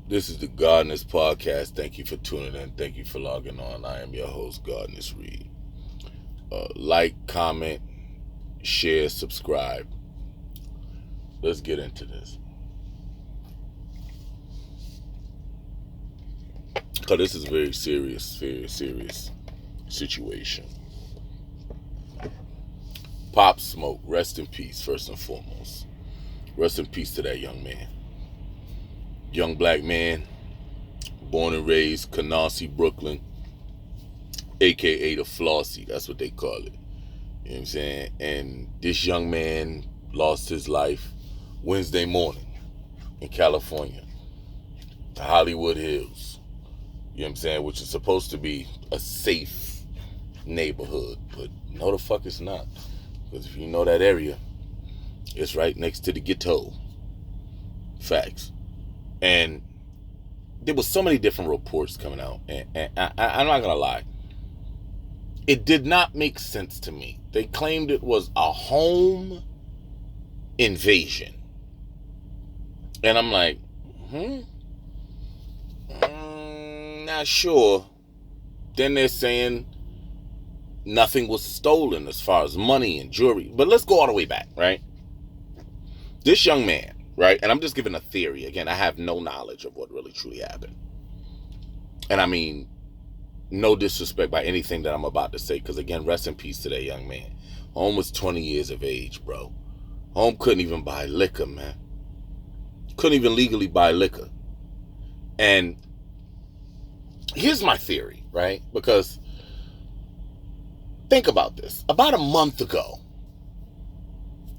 This is the Gardeners Podcast. Thank you for tuning in. Thank you for logging on. I am your host, Gardeners Reed. Like, comment, share, subscribe. Let's get into this. Because this is a very serious situation. Pop Smoke, rest in peace, first and foremost. Rest in peace to that young man. Young black man, born and raised Canarsie, Brooklyn, a.k.a. the Flossie. That's what they call it. You know what I'm saying? And this young man lost his life Wednesday morning in California, the Hollywood Hills. You know what I'm saying? Which is supposed to be a safe neighborhood. But no, the fuck it's not. Because if you know that area, it's right next to the ghetto. Facts. And there was so many different reports coming out. And I'm not going to lie. It did not make sense to me. They claimed it was a home invasion. And I'm like, not sure. Then they're saying nothing was stolen as far as money and jewelry. But let's go all the way back, right? This young man, right? And I'm just giving a theory. Again, I have no knowledge of what really truly happened. And I mean, no disrespect by anything that I'm about to say, because again, rest in peace to that young man. Home was 20 years of age, bro. Home couldn't even buy liquor, man. Couldn't even legally buy liquor. And here's my theory, right? Because think about this. About a month ago,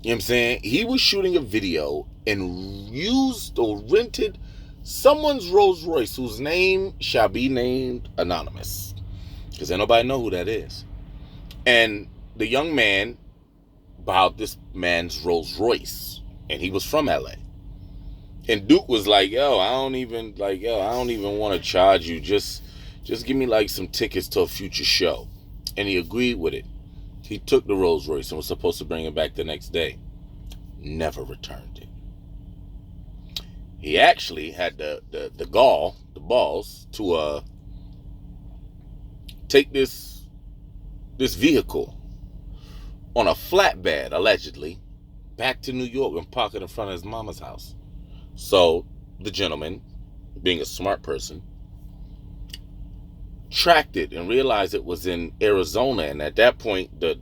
you know what I'm saying? He was shooting a video and used or rented someone's Rolls Royce, whose name shall be named anonymous, because ain't nobody know who that is. And the young man bought this man's Rolls Royce, and he was from LA. And Duke was like, I don't even want to charge you. Just give me like some tickets to a future show. And he agreed with it. He took the Rolls Royce and was supposed to bring it back the next day. Never returned it. He actually had the balls to take this vehicle on a flatbed, allegedly, back to New York and park it in front of his mama's house. So the gentleman, being a smart person, tracked it and realized it was in Arizona. And at that point, the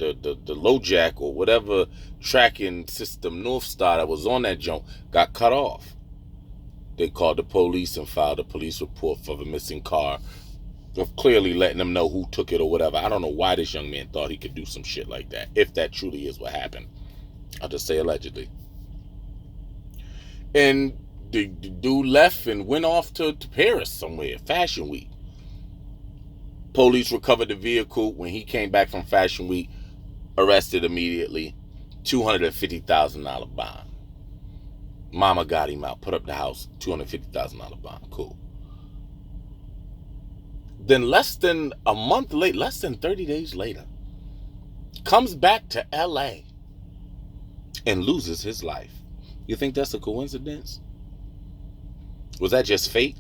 LoJack or whatever tracking system, North Star, that was on that junk got cut off. They called the police and filed a police report for the missing car, of clearly letting them know who took it or whatever. I don't know why this young man thought he could do some shit like that, if that truly is what happened. I'll just say allegedly. And the dude left and went off to Paris somewhere, Fashion Week. Police recovered the vehicle. When he came back from Fashion Week, arrested immediately, $250,000 bond. Mama got him out, put up the house, $250,000 bond. Cool. Then less than a month later, less than 30 days later, comes back to LA and loses his life. You think that's a coincidence? Was that just fate?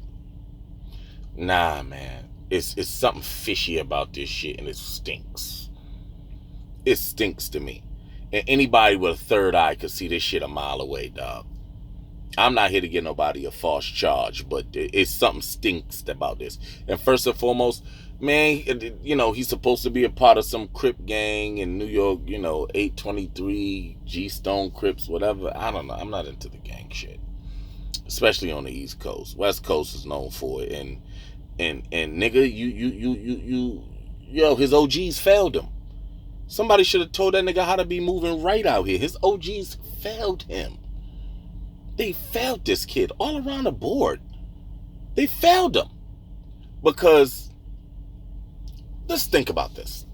Nah, man. It's something fishy about this shit, and it stinks. It stinks to me. And anybody with a third eye could see this shit a mile away, dog. I'm not here to get nobody a false charge, but it's something stinks about this. And first and foremost, man, he's supposed to be a part of some Crip gang in New York, 823, G-Stone Crips, whatever. I don't know. I'm not into the gang shit, especially on the East Coast. West Coast is known for it, and nigga, his OGs failed him. Somebody should have told that nigga how to be moving right out here. His OGs failed him. They failed this kid all around the board. They failed him. Because, let's think about this.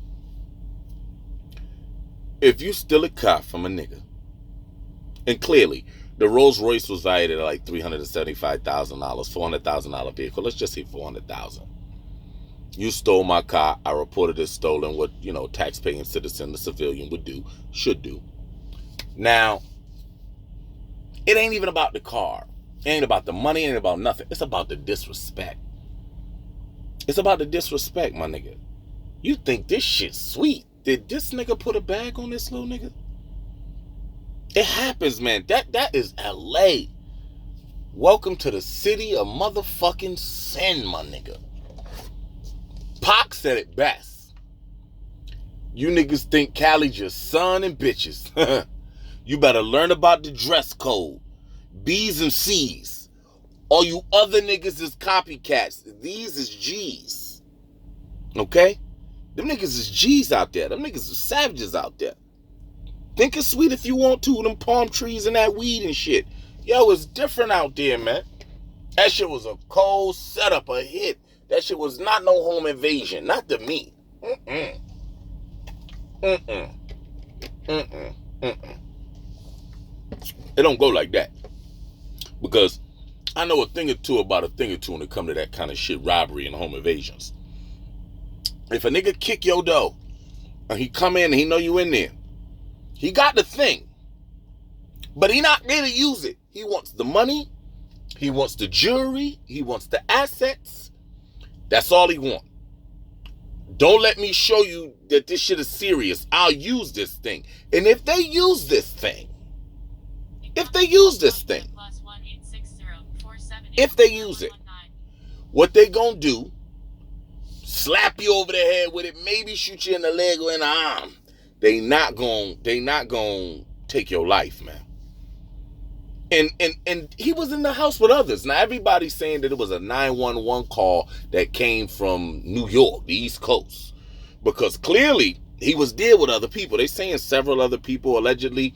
If you steal a car from a nigga, and clearly, the Rolls Royce was valued at like $375,000, $400,000 vehicle. Let's just say $400,000. You stole my car. I reported it stolen. What, tax-paying citizen, the civilian should do. Now, it ain't even about the car. It ain't about the money, it ain't about nothing. It's about the disrespect. It's about the disrespect, my nigga. You think this shit sweet. Did this nigga put a bag on this little nigga? It happens, man. That is LA. Welcome to the city of motherfucking sin, my nigga. Pac said it best. You niggas think Cali just son and bitches. You better learn about the dress code. B's and C's. All you other niggas is copycats. These is G's. Okay? Them niggas is G's out there. Them niggas is savages out there. Think it's sweet if you want to. Them palm trees and that weed and shit. Yo, it's different out there, man. That shit was a cold setup, a hit. That shit was not no home invasion. Not to me. Mm-mm. Mm-mm. Mm-mm. Mm-mm. It don't go like that. Because I know a thing or two about a thing or two when it come to that kind of shit, robbery and home invasions. If a nigga kick your door and he come in and he know you in there, he got the thing, but he not there to use it. He wants the money, he wants the jewelry, he wants the assets. That's all he want. Don't let me show you that this shit is serious. I'll use this thing. And if they use this thing, if they use it, what they gonna do, slap you over the head with it, maybe shoot you in the leg or in the arm. They not gonna take your life, man. And he was in the house with others. Now everybody's saying that it was a 911 call that came from New York, the East Coast. Because clearly he was there with other people. They saying several other people allegedly.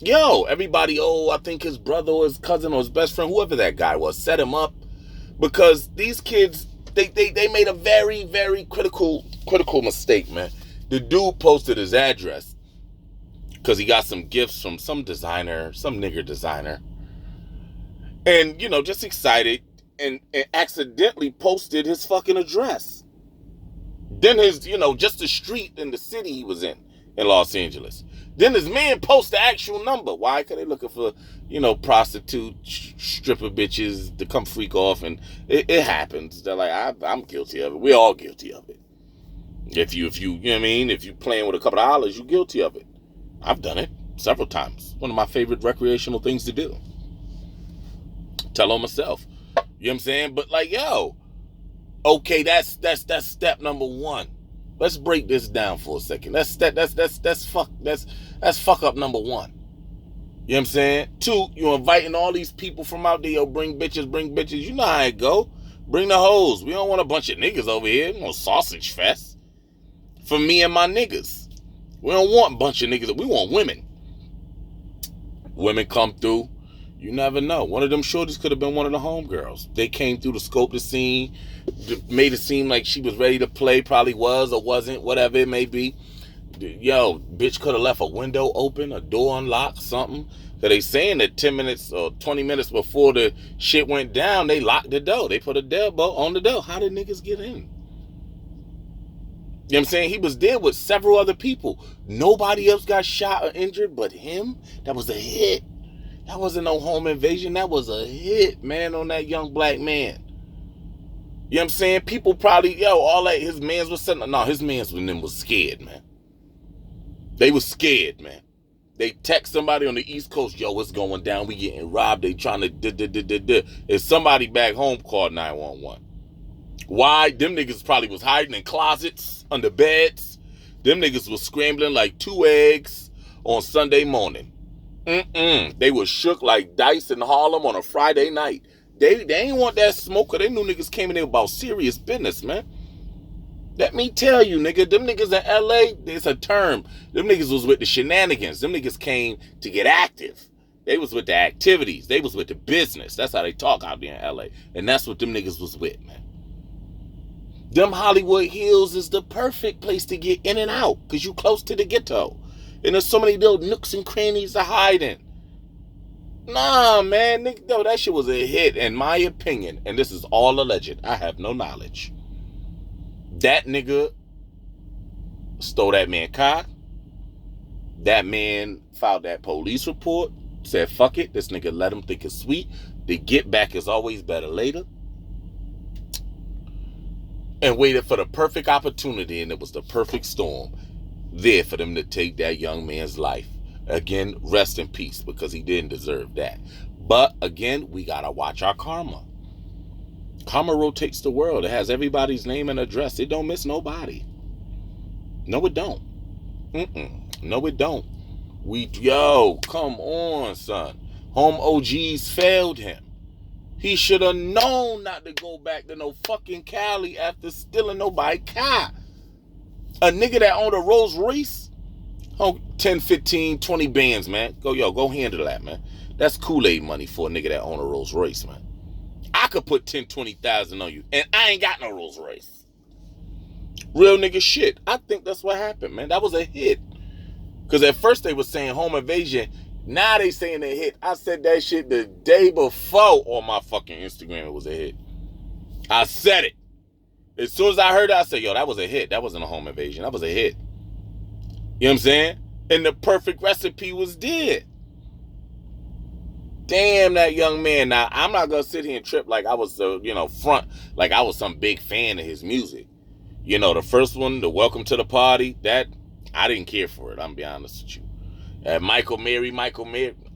Yo, everybody, I think his brother or his cousin or his best friend, whoever that guy was, set him up. Because these kids, they made a very, very critical mistake, man. The dude posted his address because he got some gifts from some designer, some nigger designer. And, just excited and accidentally posted his fucking address. Then his, just the street in the city he was in Los Angeles. Then his man posts the actual number. Why? Because they looking for, prostitute, stripper bitches to come freak off. And it happens. They're like, I'm guilty of it. We're all guilty of it. If you know what I mean? If you playing with a couple of dollars, you're guilty of it. I've done it several times. One of my favorite recreational things to do. Tell on myself. You know what I'm saying? But like, yo, okay, that's step number one. Let's break this down for a second. That's fuck up number one. You know what I'm saying? Two, you're inviting all these people from out there. Yo, bring bitches. You know how it go. Bring the hoes. We don't want a bunch of niggas over here. We want sausage fest. For me and my niggas. We don't want a bunch of niggas. We want women. Women come through. You never know. One of them shorties could have been one of the homegirls. They came through to scope the scene, made it seem like she was ready to play, probably was or wasn't, whatever it may be. Yo, bitch could have left a window open, a door unlocked, something. Because they saying that 10 minutes or 20 minutes before the shit went down, they locked the door. They put a deadbolt on the door. How did niggas get in? You know what I'm saying? He was there with several other people. Nobody else got shot or injured but him. That was a hit. That wasn't no home invasion. That was a hit, man, on that young black man. You know what I'm saying? People probably, all that, his mans was sitting. No, his mans was scared, man. They was scared, man. They text somebody on the East Coast, yo, what's going down? We getting robbed. They trying to If somebody back home called 911. Why? Them niggas probably was hiding in closets, under beds. Them niggas was scrambling like 2 eggs on Sunday morning. They was shook like dice in Harlem on a Friday night. They ain't want that smoke, cause they knew niggas came in there about serious business, man. Let me tell you, nigga, them niggas in LA, it's a term. Them niggas was with the shenanigans. Them niggas came to get active. They was with the activities. They was with the business. That's how they talk out there in LA. And that's what them niggas was with, man. Them Hollywood Hills is the perfect place to get in and out, cause you close to the ghetto. And there's so many little nooks and crannies to hide in. Nah, man. No, that shit was a hit, in my opinion. And this is all alleged. I have no knowledge. That nigga stole that man car. That man filed that police report. Said, fuck it. This nigga let him think it's sweet. The get back is always better later. And waited for the perfect opportunity, and it was the perfect storm there for them to take that young man's life. Again, rest in peace, because he didn't deserve that. But again, we gotta watch our karma. Karma rotates the world. It has everybody's name and address. It don't miss nobody. No, it don't. No, it don't. Come on, son. Home OGs failed him. He should have known not to go back to no fucking Cali after stealing nobody's car. A nigga that owned a Rolls Royce, 10, 15, 20 bands, man. Go handle that, man. That's Kool-Aid money for a nigga that owned a Rolls Royce, man. I could put 10, 20,000 on you, and I ain't got no Rolls Royce. Real nigga shit. I think that's what happened, man. That was a hit. Because at first they were saying home invasion. Now they saying a hit. I said that shit the day before on my fucking Instagram. It was a hit. I said it. As soon as I heard it, I said, that was a hit. That wasn't a home invasion. That was a hit. You know what I'm saying? And the perfect recipe was there. Damn, that young man. Now, I'm not going to sit here and trip like I was, front, like I was some big fan of his music. The first one, the Welcome to the Party, that, I didn't care for it. I'm going to be honest with you. Michael Mary,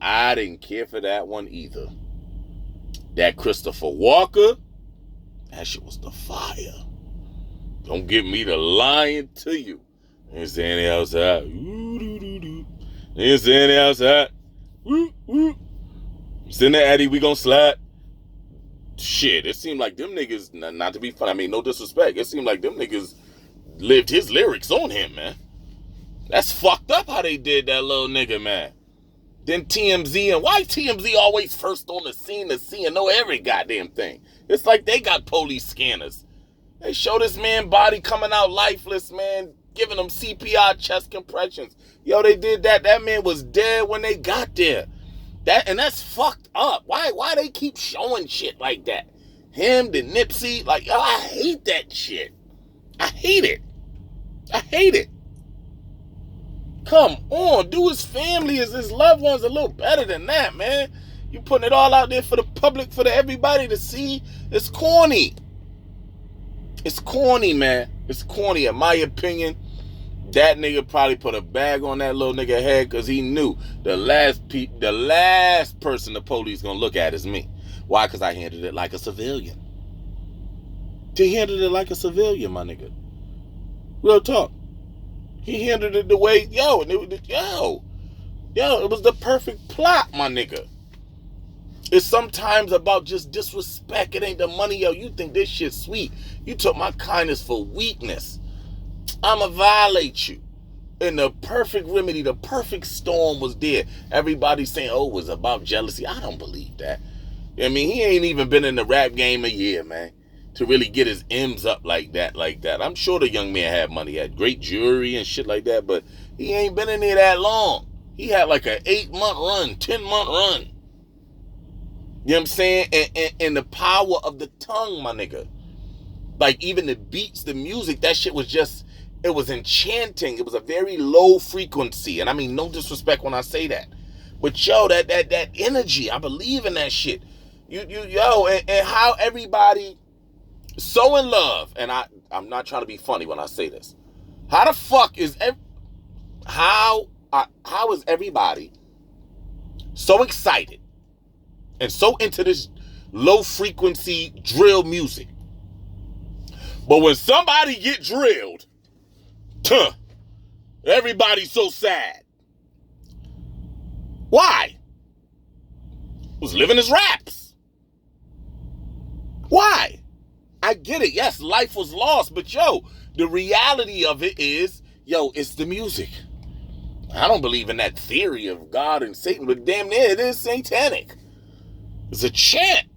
I didn't care for that one either. That Christopher Walker, that shit was the fire. Don't get me to lying to you. Ain't standing outside. Ain't standing outside. Send that Eddie, we gonna slide. Shit, it seemed like them niggas, not to be funny, I mean, no disrespect, it seemed like them niggas lived his lyrics on him, man. That's fucked up how they did that little nigga, man. Then TMZ, and why TMZ always first on the scene to see and know every goddamn thing? It's like they got police scanners. They show this man body coming out lifeless, man, giving him CPR chest compressions. They did that. That man was dead when they got there. That's fucked up. Why they keep showing shit like that? Him, the Nipsey, I hate that shit. I hate it. Come on, do his family, his loved ones a little better than that, man. You putting it all out there for the public, for everybody to see. It's corny. It's corny, man. It's corny. In my opinion, that nigga probably put a bag on that little nigga head because he knew the last person the police gonna look at is me. Why? Because I handled it like a civilian. He handled it like a civilian, my nigga. Real talk. He handled it the way, it was the perfect plot, my nigga. It's sometimes about just disrespect. It ain't the money, you think this shit sweet. You took my kindness for weakness. I'ma violate you. And the perfect remedy, the perfect storm was there. Everybody saying, it was about jealousy. I don't believe that. I mean, he ain't even been in the rap game a year, man, to really get his M's up like that. I'm sure the young man had money, had great jewelry and shit like that, but he ain't been in there that long. He had like an 8-month run, 10-month run. You know what I'm saying? And the power of the tongue, my nigga. Like, even the beats, the music, that shit was just, it was enchanting. It was a very low frequency. And I mean, no disrespect when I say that. But that energy, I believe in that shit. And how everybody so in love, and I'm not trying to be funny when I say this. How the fuck is how is everybody so excited and so into this low frequency drill music, but when somebody get drilled, everybody's so sad? Why? Was living his raps. Why? I get it. Yes, life was lost, but the reality of it is, it's the music. I don't believe in that theory of God and Satan, but damn near it is satanic. It's a chant.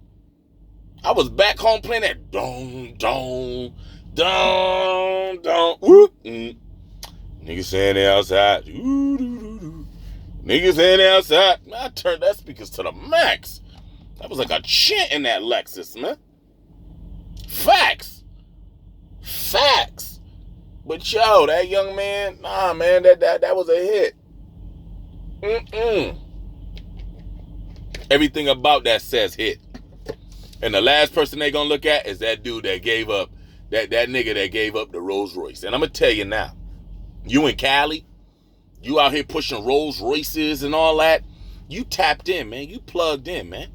I was back home playing that don, don, don, don, whoop. Niggas saying they outside. Niggas saying they outside. Man, I turned that speakers to the max. That was like a chant in that Lexus, man. Facts. But that young man, man, that was a hit. Everything about that says hit. And the last person they gonna look at is that dude that gave up, that nigga that gave up the Rolls Royce. And I'm gonna tell you now, you in Cali, you out here pushing Rolls Royces and all that, you tapped in, man. You plugged in, man.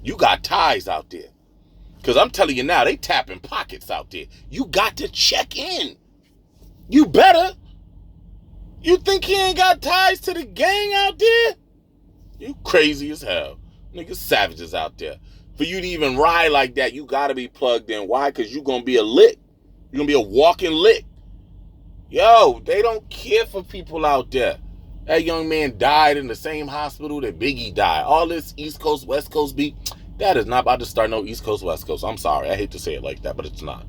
You got ties out there. Because I'm telling you now, they tapping pockets out there. You got to check in. You better. You think he ain't got ties to the gang out there? You crazy as hell. Niggas savages out there. For you to even ride like that, you got to be plugged in. Why? Because you going to be a lick. You're going to be a walking lick. Yo, they don't care for people out there. That young man died in the same hospital that Biggie died. All this East Coast, West Coast beat, that is not about to start no East Coast, West Coast. I'm sorry. I hate to say it like that, but it's not.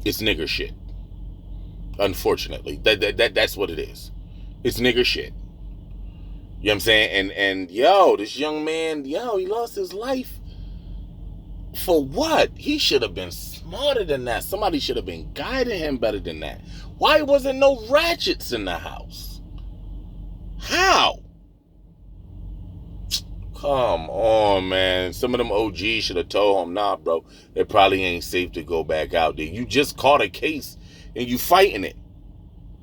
It's nigger shit. Unfortunately. That's what it is. It's nigger shit. You know what I'm saying? And yo, this young man, he lost his life. For what? He should have been smarter than that. Somebody should have been guiding him better than that. Why wasn't no ratchets in the house? How? Come on, man. Some of them OGs should have told him, nah, bro, it probably ain't safe to go back out there. You just caught a case and you fighting it.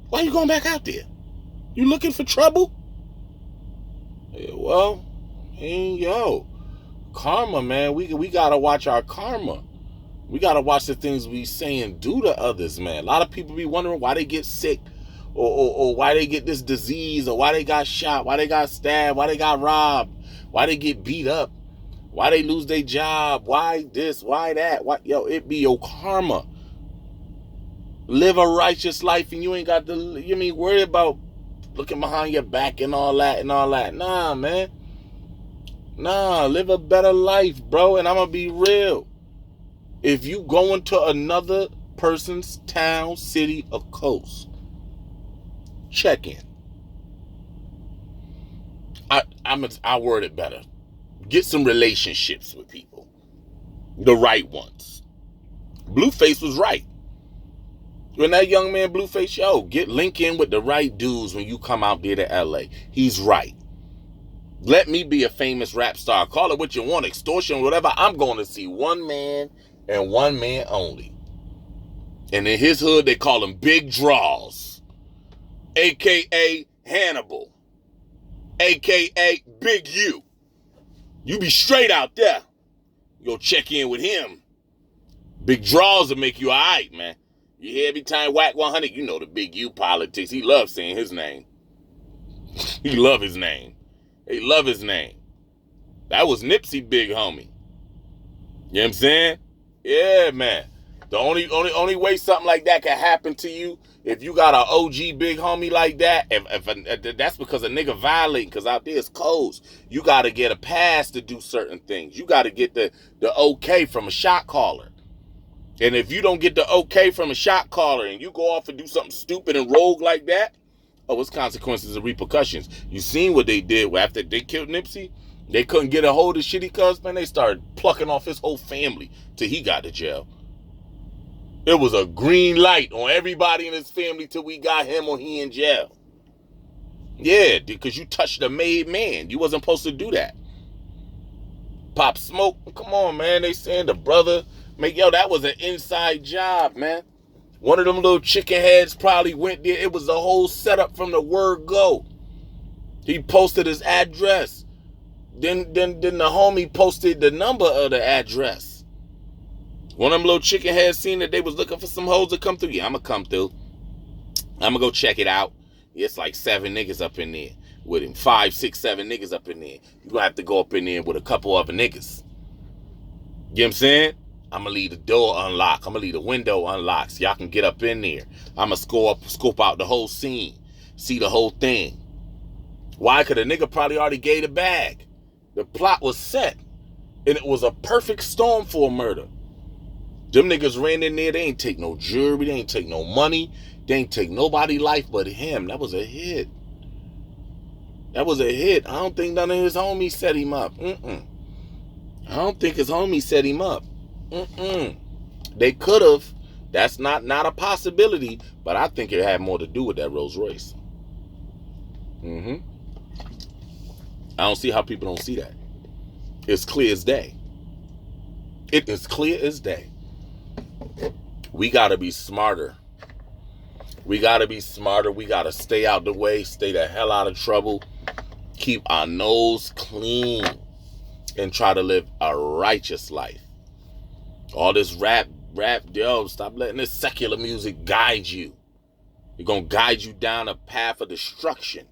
Why you going back out there? You looking for trouble? Yeah, well, yo. Karma, man. We gotta watch our karma. We gotta watch the things we say and do to others, man. A lot of people be wondering why they get sick, or why they get this disease, or why they got shot, why they got stabbed, why they got robbed, why they get beat up, why they lose their job, why this, why that, why it be your karma. Live a righteous life, and you ain't got to worry about looking behind your back and all that. Nah, man. Nah, live a better life, bro. And I'm going to be real. If you go into another person's town, city, or coast, check in. I'll word it better. Get some relationships with people. The right ones. Blueface was right. When that young man Blueface, link in with the right dudes when you come out there to LA. He's right. Let me be a famous rap star. Call it what you want, extortion, whatever. I'm going to see one man and one man only. And in his hood, they call him Big Draws, a.k.a. Hannibal, a.k.a. Big U. You be straight out there. Go check in with him. Big Draws will make you all right, man. You hear every time Whack 100, you know the Big U politics. He loves saying his name. He love his name. They love his name. That was Nipsey big homie. You know what I'm saying? Yeah, man. The only way something like that can happen to you, if you got an OG big homie like that, if that's because a nigga violating, because out there it's codes. You got to get a pass to do certain things. You got to get the okay from a shot caller. And if you don't get the okay from a shot caller and you go off and do something stupid and rogue like that, it's consequences and repercussions. You seen what they did after they killed Nipsey? They couldn't get a hold of shitty cuz, man. They started plucking off his whole family till he got to jail. It was a green light on everybody in his family till we got him or he in jail. Yeah, because you touched a made man. You wasn't supposed to do that. Pop Smoke, come on, man. They saying the brother, that was an inside job, man. One of them little chicken heads probably went there. It was the whole setup from the word go. He posted his address. Then the homie posted the number of the address. One of them little chicken heads seen that they was looking for some hoes to come through. Yeah, I'm going to come through. I'm going to go check it out. It's like 7 niggas up in there with him. 5, 6, 7 niggas up in there. You're going to have to go up in there with a couple other niggas. You know what I'm saying? I'm going to leave the door unlocked. I'm going to leave the window unlocked so y'all can get up in there. I'm going to scope out the whole scene. See the whole thing. Why? Because the nigga probably already gave the bag. The plot was set. And it was a perfect storm for a murder. Them niggas ran in there. They ain't take no jewelry. They ain't take no money. They ain't take nobody life but him. That was a hit. That was a hit. I don't think none of his homies set him up. I don't think his homies set him up. They could have. That's not a possibility, but I think it had more to do with that Rolls Royce. I don't see how people don't see that. It's clear as day. It is clear as day. We got to be smarter. We got to be smarter. We got to stay out the way, stay the hell out of trouble, keep our nose clean, and try to live a righteous life. All this rap, yo, stop letting this secular music guide you. It's going to guide you down a path of destruction.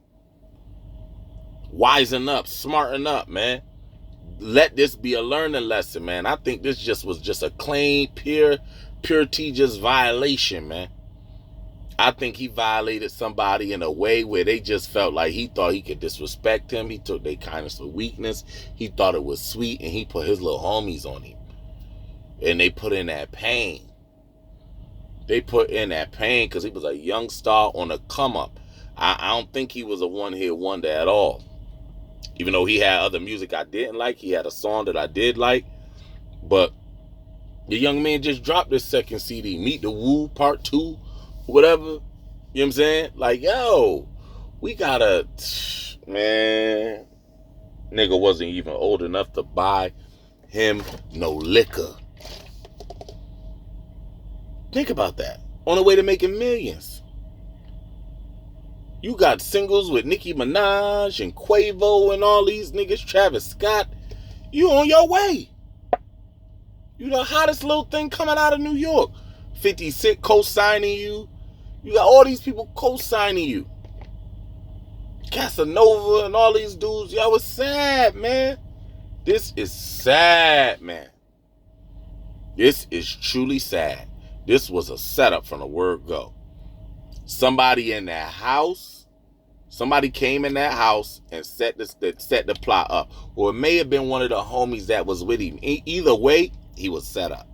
Wisen up, smarten up, man. Let this be a learning lesson, man. I think this was just a plain, purity just violation, man. I think he violated somebody in a way where they just felt like he thought he could disrespect him. He took their kindness for weakness. He thought it was sweet, and he put his little homies on him. And they put in that pain. They put in that pain because he was a young star on a come up. I don't think he was a one-hit wonder at all. Even though he had other music I didn't like, he had a song that I did like. But the young man just dropped his second CD, Meet the Woo Part 2, whatever. You know what I'm saying? Like, yo, we gotta, man, nigga wasn't even old enough to buy him no liquor. Think about that. On the way to making millions. You got singles with Nicki Minaj and Quavo and all these niggas, Travis Scott. You on your way. You the hottest little thing coming out of New York. 50 Cent co-signing you. You got all these people co-signing you. Casanova and all these dudes. Yo, it's sad, man. This is sad, man. This is truly sad. This was a setup from the word go. Somebody in that house, somebody came in that house and set the plot up. Or it may have been one of the homies that was with him. Either way, he was set up.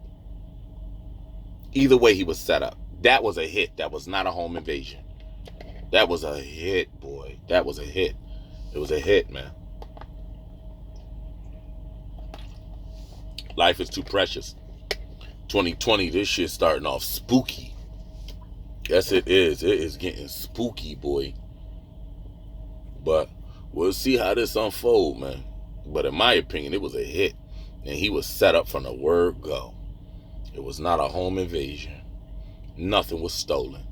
Either way, he was set up. That was a hit. That was not a home invasion. That was a hit, boy. That was a hit. It was a hit, man. Life is too precious. 2020, this shit starting off spooky. Yes, it is. It is getting spooky, boy. But we'll see how this unfolds, man. But in my opinion, it was a hit. And he was set up from the word go. It was not a home invasion. Nothing was stolen.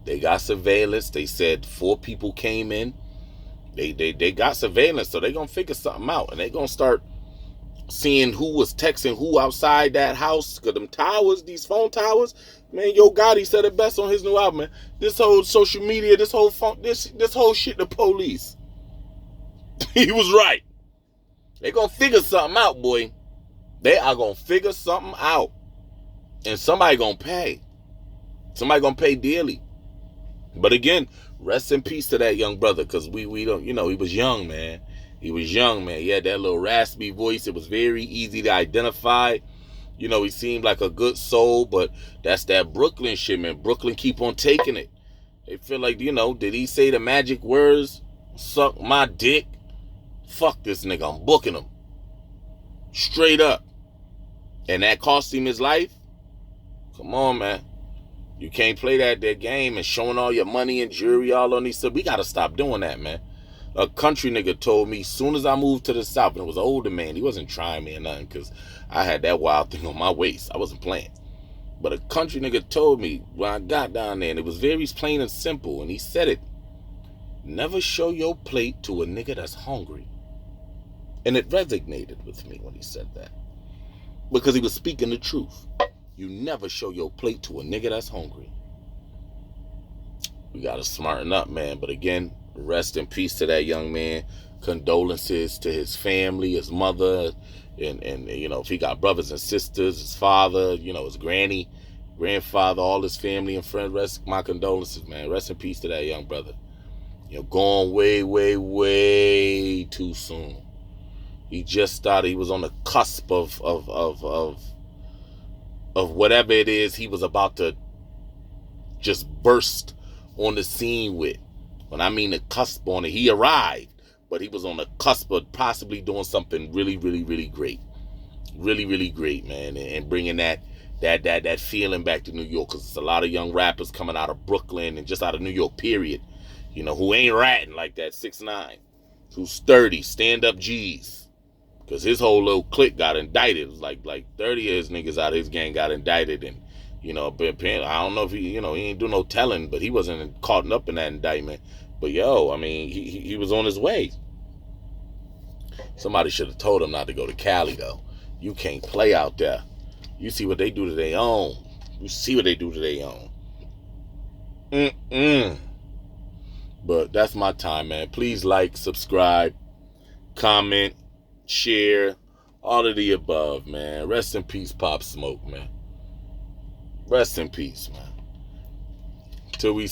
They got surveillance. They said 4 people came in. They got surveillance, so they're going to figure something out. And they're going to start seeing who was texting who outside that house. Because them towers, these phone towers, man, Yo Gotti said it best on his new album, man. This whole social media, this whole shit, the police. He was right. They're going to figure something out, boy. They are going to figure something out. And somebody going to pay. Somebody going to pay dearly. But again, rest in peace to that young brother, because we don't, he was young, man. He was young, man. He had that little raspy voice. It was very easy to identify. He seemed like a good soul, but that's that Brooklyn shit, man. Brooklyn keep on taking it. They feel like, did he say the magic words? Suck my dick? Fuck this nigga. I'm booking him. Straight up. And that cost him his life? Come on, man. You can't play that game and showing all your money and jewelry all on these stuff. We got to stop doing that, man. A country nigga told me soon as I moved to the South, and it was an older man. He wasn't trying me or nothing because I had that wild thing on my waist. I wasn't playing. But a country nigga told me when I got down there, and it was very plain and simple, and he said it. Never show your plate to a nigga that's hungry. And it resonated with me when he said that. Because he was speaking the truth. You never show your plate to a nigga that's hungry. We gotta smarten up, man. But again, rest in peace to that young man. Condolences to his family, his mother, and if he got brothers and sisters, his father, his granny, grandfather, all his family and friends. My condolences, man. Rest in peace to that young brother. Gone way, way, way too soon. He just started. He was on the cusp of whatever it is he was about to just burst on the scene with. When I mean the cusp on it, he arrived, but he was on the cusp of possibly doing something really, really, really great. Really, really great, man. And bringing that feeling back to New York, because there's a lot of young rappers coming out of Brooklyn and just out of New York, period, who ain't ratting like that 6ix9ine, who's 30, stand-up G's, Because his whole little clique got indicted. It was like 30 of his niggas out of his gang got indicted. And, I don't know if he ain't do no telling, but he wasn't caught up in that indictment. But, he was on his way. Somebody should have told him not to go to Cali, though. You can't play out there. You see what they do to their own. But that's my time, man. Please like, subscribe, comment, share, all of the above, man. Rest in peace, Pop Smoke, man. Rest in peace, man. Till we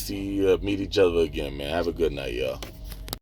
meet each other again, man. Have a good night, y'all.